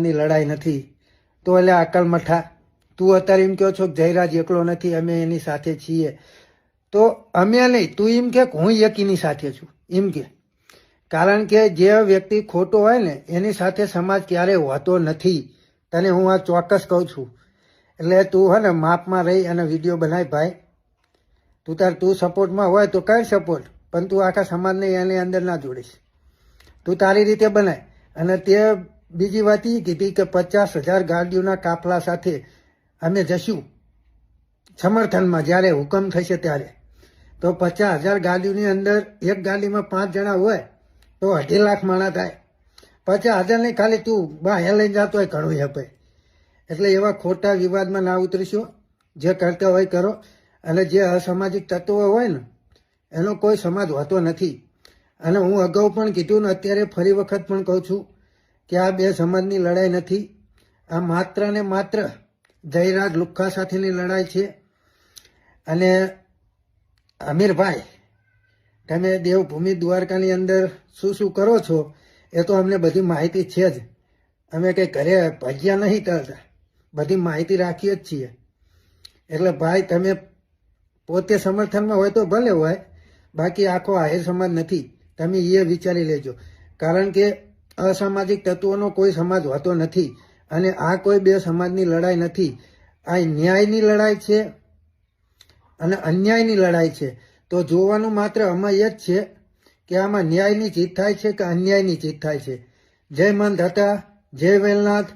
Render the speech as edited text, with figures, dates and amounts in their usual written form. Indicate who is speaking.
Speaker 1: ની લડાઈ નથી તો એટલે અકલ મઠા તું અત્યારે એમ કહો છો કે જયરાજ એકલો નથી, અમે એની સાથે છીએ. તો અમે નહીં, તું એમ કે હું એકીની સાથે છું એમ કે. કારણ કે જે વ્યક્તિ ખોટો હોય ને એની સાથે સમાજ ક્યારેય હોતો નથી. તને હું આ ચોક્કસ કહું છું. એટલે તું હે ને માપમાં રહી અને વિડીયો બનાય ભાઈ. તું સપોર્ટમાં હોય તો કર સપોર્ટ, પણ તું આખા સમાજને એની અંદર ના જોડીશ. તું તારી રીતે બનાય. અને તે બીજી વાત એ કીધી કે 50,000 ગાડીઓના કાફલા સાથે અમે જશું સમર્થનમાં જ્યારે હુકમ થશે ત્યારે. તો 50,000 ગાડીઓની અંદર એક ગાડીમાં 5 જણા હોય તો 2.5 લાખ માણસ થાય. 50,000 નહીં, ખાલી તું બહાર લઈને જતો હોય ઘણું આપે. એટલે એવા ખોટા વિવાદમાં ના ઉતરીશો. જે કરતા હોય કરો. અને જે અસામાજિક તત્વો હોય ને એનો કોઈ સમાજ હોતો નથી. અને હું અગાઉ પણ કીધું ને અત્યારે ફરી વખત પણ કહું છું કે આ બે સમાજની લડાઈ નથી. આ માત્ર ને માત્ર જયરાજ લુખ્ખા સાથેની લડાઈ છે. અને અમીરભાઈ, તમે દેવભૂમિ દ્વારકાની અંદર શું શું કરો છો એ તો અમને બધી માહિતી છે જ. અમે કંઈ ઘરે ભાગ્યા નહીં કરતા, બધી માહિતી રાખીએ જ છીએ. એટલે ભાઈ તમે પોતે સમર્થનમાં હોય તો ભલે હોય, બાકી આખો આહિર સમાજ નથી. તમે એ વિચારી લેજો. કારણ કે અસામાજિક તત્વોનો કોઈ સમાજ હોતો નથી. અને આ કોઈ બે સમાજની લડાઈ નથી. આ ન્યાયની લડાઈ છે અને અન્યાયની લડાઈ છે. તો જોવાનું માત્ર આમાં એ જ છે કે આમાં ન્યાયની જીત થાય છે કે અન્યાયની જીત થાય છે. જય મન દાતા, જય વેલનાથ.